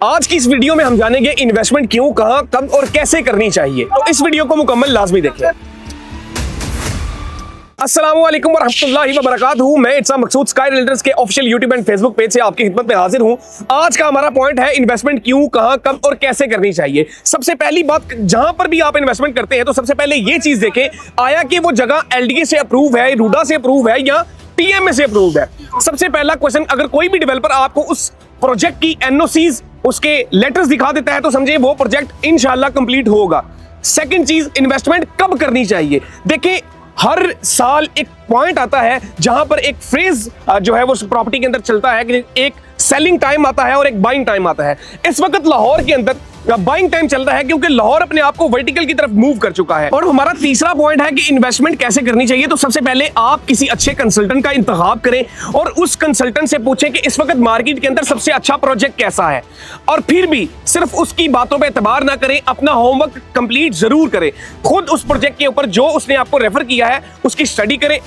आज की इस वीडियो में हम जानेंगे इन्वेस्टमेंट क्यों, कहां, कब और कैसे करनी चाहिए। तो इस वीडियो को मुकम्मल लाजमी देखें। अस्सलाम वालेकुम वरहमतुल्लाहि वबरकातुहू। मैं इट्सा मकसूद स्काई रियल्टर्स के official YouTube and Facebook page से आपकी खिदमत में हाजिर हूं। आज का हमारा पॉइंट है इन्वेस्टमेंट क्यों, कहां, कब और कैसे करनी चाहिए। सबसे पहली बात, जहां पर भी आप इन्वेस्टमेंट करते हैं तो सबसे पहले ये चीज देखें, आया कि वो जगह एलडीए से अप्रूव है, रूडा से अप्रूव है या टीएमए से अप्रूव है। सबसे पहला क्वेश्चन, अगर कोई भी डेवलपर आपको उस प्रोजेक्ट की एनओसीज, उसके लेटर्स दिखा देता है तो समझिए वो प्रोजेक्ट इंशाल्लाह कंप्लीट होगा। सेकंड चीज, इन्वेस्टमेंट कब करनी चाहिए। देखिए, हर साल एक पॉइंट आता है जहां पर एक फ्रेज जो है वो प्रॉपर्टी के अंदर चलता है कि एक सेलिंग टाइम आता है और एक बाइंग टाइम आता है। इस वक्त लाहौर के अंदर बाइंग टाइम चल रहा है क्योंकि लाहौर अपने आप को वर्टिकल की तरफ मूव कर चुका है। और हमारा तीसरा पॉइंट है कि इन्वेस्टमेंट कैसे करनी चाहिए। तो सबसे पहले आप किसी अच्छे कंसल्टेंट का इंतखाब करें और उस कंसल्टेंट से पूछें कि इस वक्त मार्केट के अंदर सबसे अच्छा प्रोजेक्ट कैसा है। और फिर भी सिर्फ उसकी बातों पर एतबार ना करें, अपना होमवर्क कंप्लीट जरूर करें। खुद उस प्रोजेक्ट के ऊपर जो उसने आपको रेफर किया है उसकी स्टडी करें,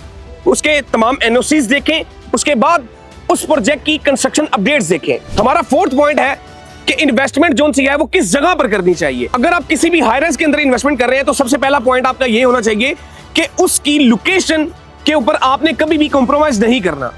उसके तमाम एनओसीज देखें, उसके बाद उस प्रोजेक्ट की कंस्ट्रक्शन अपडेट्स देखें। हमारा फोर्थ पॉइंट है कि इन्वेस्टमेंट जोन सी है वो किस जगह पर करनी चाहिए। अगर आप किसी भी हाई राइज के अंदर इन्वेस्टमेंट कर रहे हैं तो सबसे पहला पॉइंट आपका ये होना चाहिए कि उसकी लोकेशन के ऊपर आपने कभी भी कॉम्प्रोमाइज नहीं करना।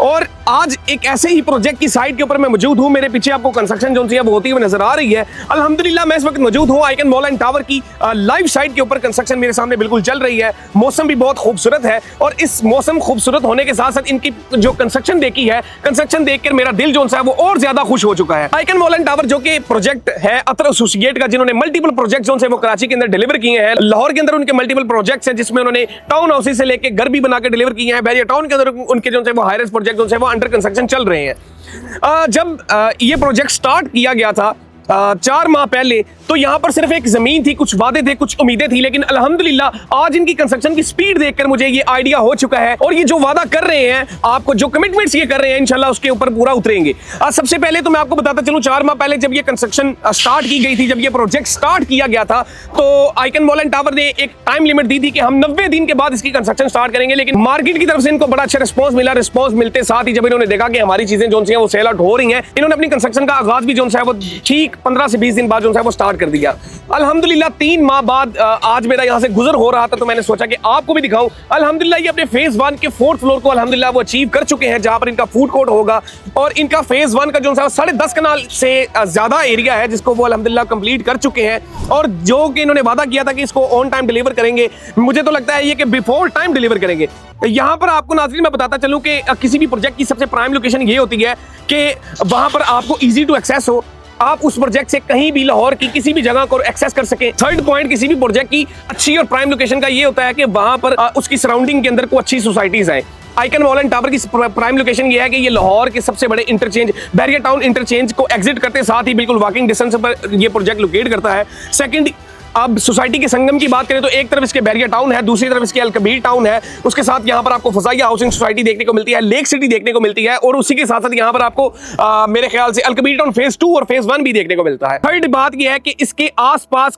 और आज एक ऐसे ही प्रोजेक्ट की साइट के ऊपर मैं मौजूद हूं। मेरे पीछे आपको कंस्ट्रक्शन जोन सी है वो होती हुई नजर आ रही है। अल्हम्दुलिल्लाह मैं इस वक्त मौजूद हूं आइकन मॉल एंड टावर की लाइव साइट के ऊपर। कंस्ट्रक्शन मेरे सामने बिल्कुल चल रही है, मौसम भी बहुत खूबसूरत है। और इस मौसम खूबसूरत होने के साथ साथ इनकी जो कंस्ट्रक्शन देखी है, कंस्ट्रक्शन देखकर मेरा दिल जो है वो और ज्यादा खुश हो चुका है। आइकन मॉल एंड टावर जो कि प्रोजेक्ट है अतर एसोसिएट का, जिन्होंने मल्टीपल प्रोजेक्ट जो है वो कराची के अंदर डिलीवर किए हैं। लाहौर के अंदर उनके मल्टीपल प्रोजेक्ट्स हैं जिसमें उन्होंने टाउन हाउसेस से लेकर घर भी बनाकर डिलीवर किए हैं। बैरिया टाउन के अंदर उनके जो है वो हाई राइज प्रोजेक्ट जो है वो अंडर कंस्ट्रक्शन चल रहे हैं। जब ये प्रोजेक्ट स्टार्ट किया गया था 4 माह पहले, तो यहां पर सिर्फ एक जमीन थी, कुछ वादे थे, कुछ उम्मीदें थी, लेकिन अल्हम्दुलिल्लाह आज इनकी कंस्ट्रक्शन की स्पीड देखकर मुझे ये आइडिया हो चुका है। और ये जो वादा कर रहे हैं, आपको जो कमिटमेंट्स ये कर रहे हैं, इंशाल्लाह उसके ऊपर पूरा उतरेंगे। सबसे पहले तो मैं आपको बताता चलूं, 4 माह पहले जब ये कंस्ट्रक्शन स्टार्ट की गई थी, जब ये प्रोजेक्ट स्टार्ट किया गया था, तो आइकन मॉल एंड टावर ने एक टाइम लिमिट दी थी कि हम 90 दिन के बाद इसकी कंस्ट्रक्शन स्टार्ट करेंगे। लेकिन मार्केट की तरफ से इनको बड़ा अच्छा रिस्पॉन्स मिला। रिस्पॉन्स मिलते साथ ही जब इन्होंने देखा कि हमारी चीजें जो है वो सेल आउट हो रही हैं, इन्होंने अपनी कंस्ट्रक्शन का आगाज भी जो है वो ठीक 15 से 20 दिन बाद जो है वो स्टार्ट कर दिया। अल्हम्दुलिल्लाह 3 माह बाद आज मेरा यहां से गुजर हो रहा था तो मैंने सोचा कि आपको भी दिखाऊं। अल्हम्दुलिल्लाह ये अपने फेज 1 के 4th फ्लोर को अल्हम्दुलिल्लाह वो अचीव कर चुके हैं, जहां पर इनका फूड कोर्ट होगा। और इनका फेज 1 का जो है 10.5 कनाल से ज्यादा एरिया है जिसको वो अल्हम्दुलिल्लाह कंप्लीट कर चुके हैं। और जो कि इन्होंने वादा किया था कि इसको ऑन टाइम डिलीवर करेंगे, मुझे तो लगता है ये कि बिफोर टाइम डिलीवर करेंगे। यहां पर आपको नाज़रीन मैं बताता चलूं कि किसी भी प्रोजेक्ट की सबसे प्राइम लोकेशन ये होती है कि वहां पर आपको इजी टू एक्सेस हो, आप उस प्रोजेक्ट से कहीं भी लाहौर की किसी भी जगह को एक्सेस कर सकें। थर्ड पॉइंट किसी भी प्रोजेक्ट की अच्छी और प्राइम लोकेशन का ये होता है कि वहां पर उसकी सराउंडिंग के अंदर को अच्छी सोसाइटीज आए। आइकन मॉल एंड टावर की प्राइम लोकेशन ये है कि ये लाहौर के सबसे बड़े इंटरचेंज बैरिया टाउन इंटरचेंज को एग्जिट करते साथ ही बिल्कुल वॉकिंग डिस्टेंस पर ये प्रोजेक्ट लोकेट करता है। सेकंड, अब सोसाइटी के संगम की बात करें तो एक तरफ इसके बैरिया टाउन है, दूसरी तरफ इसके अलकबीर टाउन है। उसके साथ यहाँ पर आपको फजाइया हाउसिंग सोसाइटी देखने को मिलती है, लेक सिटी देखने को मिलती है। और उसी के साथ साथ यहाँ पर आपको मेरे ख्याल से अलकबीर टाउन फेज 2 और फेज 1 भी देखने को मिलता है। थर्ड बात यह है कि इसके आसपास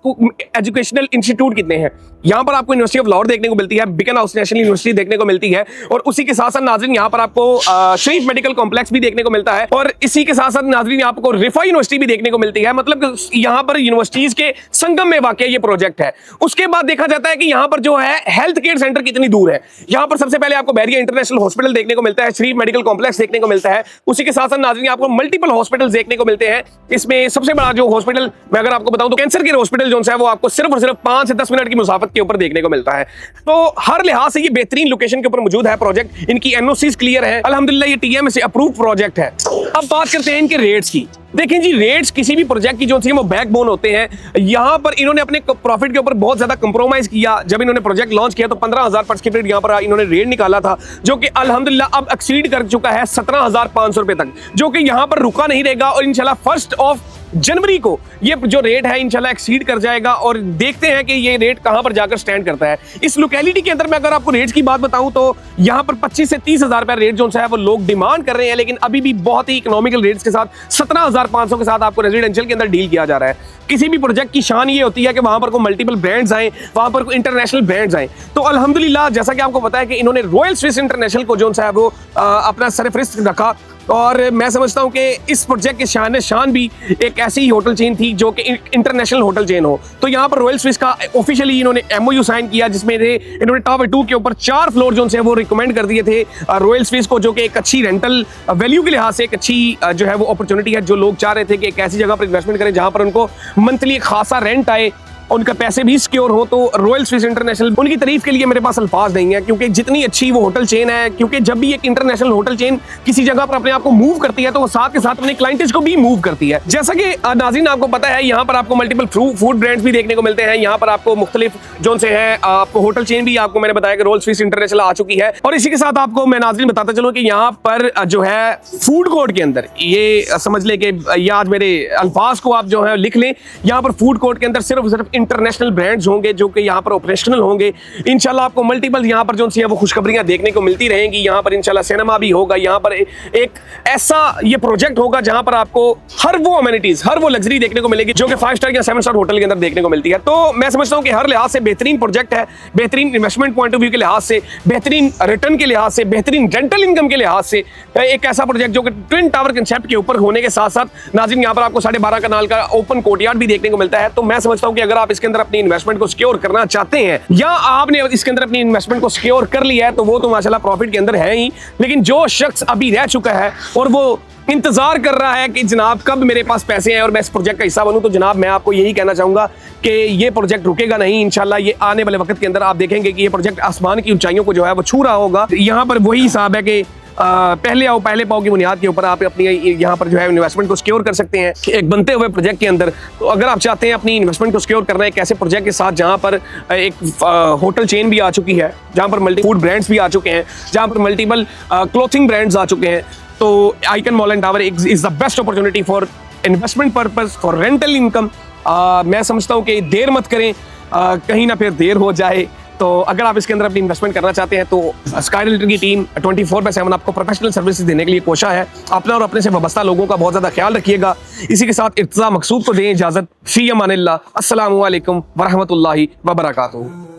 एजुकेशनल इंस्टीट्यूट कितने हैं। यहाँ पर आपको यूनिवर्सिटी ऑफ लाहौर देखने को मिलती है, बिकन हाउस नेशनल यूनिवर्सिटी देखने को मिलती है। और उसी के साथ साथ नाज़रीन यहाँ पर आपको शरीफ मेडिकल कॉम्प्लेक्स भी देखने को मिलता है। और इसी के साथ साथ नाज़रीन आपको रिफा यूनिवर्सिटी भी देखने को मिलती है। मतलब यहाँ पर यूनिवर्सिटीज के संगम में वाकई ये प्रोजेक्ट है। उसके बाद देखा जाता है कि यहाँ पर जो है हेल्थ केयर सेंटर कितनी दूर है। यहाँ पर सबसे पहले आपको बैरिया इंटरनेशनल हॉस्पिटल देखने को मिलता है, शरीफ मेडिकल कॉम्प्लेक्स देखने को मिलता है। उसी के साथ साथ नाज़रीन आपको मल्टीपल हॉस्पिटल्स देखने को मिलते हैं। इसमें सबसे बड़ा जो हॉस्पिटल मैं अगर आपको बताऊं तो कैंसर केयर हॉस्पिटल जो है वो आपको सिर्फ और सिर्फ 5 से 10 मिनट की मुसाफत के ऊपर देखने को मिलता है। तो हर लिहाज से ये बेहतरीन लोकेशन के ऊपर मौजूद है प्रोजेक्ट। इनकी एनओसीज क्लियर है, अल्हम्दुलिल्लाह ये टीएमए से अप्रूव प्रोजेक्ट है। अब बात करते हैं इनके रेट्स की। देखें जी, रेट्स किसी भी प्रोजेक्ट की जो थी वो बैकबोन होते हैं। यहां पर इन्होंने अपने प्रॉफिट के ऊपर बहुत ज्यादा कंप्रोमाइज किया। जब इन्होंने प्रोजेक्ट लॉन्च किया तो 15,000 पर स्क्वायर फीट यहां पर इन्होंने रेट निकाला था, जो कि अल्हम्दुलिल्लाह अब एक्सीड कर चुका है 17,500 रुपए तक, जो कि यहां पर रुका नहीं रहेगा। और इंशाल्लाह 1 जनवरी को ये जो रेट है इंशाल्लाह एक्सीड कर जाएगा। और देखते हैं कि ये रेट कहां पर जाकर स्टैंड करता है। इस लोकेलिटी के अंदर मैं अगर आपको रेट्स की बात बताऊं तो यहां पर 25 से 30,000 रुपए रेट जो है वो लोग डिमांड कर रहे हैं, लेकिन अभी भी बहुत ही इकोनॉमिकल रेट्स के साथ 17,500 के साथ आपको रेजिडेंशियल के अंदर डील किया जा रहा है। किसी भी प्रोजेक्ट की शान ये होती है कि वहां पर कोई मल्टीपल ब्रांड्स आए, वहां पर कोई इंटरनेशनल ब्रांड्स आए। तो अल्हम्दुलिल्लाह जैसा कि आपको पता है कि इन्होंने रॉयल स्विस इंटरनेशनल को जो है वो अपना सरफरिस्त रखा। और मैं समझता हूं कि इस प्रोजेक्ट के शान शान भी एक ऐसी होटल चेन थी जो कि इंटरनेशनल होटल चेन हो। तो यहाँ पर रॉयल स्विस का ऑफिशियली इन्होंने एमओयू साइन किया, जिसमें इन्होंने टावर 2 के ऊपर 4 फ्लोर जो है वो रिकमेंड कर दिए थे रॉयल स्विस को, जो कि एक अच्छी रेंटल वैल्यू के लिहाज से एक अच्छी जो है वो अपॉर्चुनिटी है। जो लोग चाह रहे थे कि एक ऐसी जगह पर इन्वेस्टमेंट करें जहां पर उनको मंथली खासा रेंट आए, उनका पैसे भी सिक्योर हो, तो रॉयल स्विस इंटरनेशनल उनकी तारीफ के लिए मेरे पास अल्फाज नहीं है, क्योंकि जितनी अच्छी वो होटल चेन है, क्योंकि जब भी एक इंटरनेशनल होटल चेन किसी जगह पर अपने आप को मूव करती है तो वो साथ के साथ अपने क्लाइंटेज को भी मूव करती है। जैसा कि नाज़रीन आपको पता है, यहाँ पर आपको मल्टीपल फूड ब्रांड्स भी देखने को मिलते हैं। यहाँ पर आपको मुख्तलिफ जो से है आपको होटल चेन भी आपको मैंने बताया कि रॉयल स्विस इंटरनेशनल आ चुकी है। और इसी के साथ आपको मैं नाज़रीन बताता चलूँ कि यहाँ पर जो है फूड कोर्ट के अंदर, ये समझ लें कि ये आज मेरे अल्फाज को आप जो है लिख लें, यहाँ पर फूड कोर्ट के अंदर सिर्फ इंटरनेशनल ब्रांड होंगे जो कि यहाँ पर ऑपरेशनल होंगे। इंशाल्लाह आपको मल्टीपल यहाँ पर जो है वो खुशखबरियां देखने को मिलती रहेंगी। यहाँ पर इंशाल्लाह सिनेमा भी होगा, यहाँ पर एक ऐसा ये प्रोजेक्ट होगा जहाँ पर आपको हर वो अमेनिटीज, हर वो लग्जरी देखने को मिलेगी जो कि 5 स्टार या 7 स्टार होटल के अंदर देखने को मिलती है। तो मैं समझता हूँ कि हर लिहाज से बेहतरीन प्रोजेक्ट है, बेहतरीन इन्वेस्टमेंट पॉइंट ऑफ व्यू के लिहाज से, बेहतरीन रिटर्न के लिहाज से, बेहतरीन रेंटल इनकम के लिहाज से एक ऐसा प्रोजेक्ट जो कि ट्विन टावर कंसेप्ट के ऊपर होने के साथ साथ नाज़रीन यहाँ पर आपको 12.5 कनाल का ओपन कोर्टयार्ड भी देखने को मिलता है। तो मैं समझता हूँ कि अगर आप इसके अंदर अपनी इन्वेस्टमेंट को सिक्योर करना चाहते हैं या आपने इसके अंदर अपनी इन्वेस्टमेंट को सिक्योर कर लिया है तो वो तो माशाल्लाह प्रॉफिट के अंदर है ही। लेकिन जो शख्स अभी रह चुका है और वो इंतजार कर रहा है कि जनाब कब मेरे पास पैसे हैं और मैं इस प्रोजेक्ट का हिस्सा बनूं, तो जनाब मैं आपको यही कहना चाहूंगा कि ये प्रोजेक्ट रुकेगा नहीं। इंशाल्लाह ये आने वाले वक्त के अंदर आप देखेंगे कि ये प्रोजेक्ट आसमान की ऊंचाइयों को जो है वो छू रहा होगा। यहाँ पर वही हिसाब है कि पहले आओ पहले पाओ की बुनियाद के ऊपर आप अपनी यहाँ पर जो है इन्वेस्टमेंट को सिक्योर कर सकते हैं एक बनते हुए प्रोजेक्ट के अंदर। तो अगर आप चाहते हैं अपनी इन्वेस्टमेंट को सिक्योर करना है एक ऐसे प्रोजेक्ट के साथ जहाँ पर एक होटल चेन भी आ चुकी है, जहाँ पर मल्टी फूड ब्रांड्स भी आ चुके हैं, जहाँ पर मल्टीपल क्लोथिंग ब्रांड्स आ चुके हैं, तो icon mall and tower is the best opportunity for investment purpose, for rental income. मैं समझता हूँ कि देर मत करें, कहीं ना फिर देर हो जाए। तो अगर आप इसके अंदर अपनी इन्वेस्टमेंट करना चाहते हैं तो स्काई रियल्टर की टीम 24/7 आपको प्रोफेशनल सर्विसेज देने के लिए कोशा है। अपना और अपने से वाबस्ता लोगों का बहुत ज़्यादा ख्याल रखिएगा। इसी के साथ इर्तिज़ा मकसूद को दें इजाज़त। फ़ी अमानिल्लाह। अस्सलामु अलैकुम वरहमतुल्लाहि वबरकातुहू।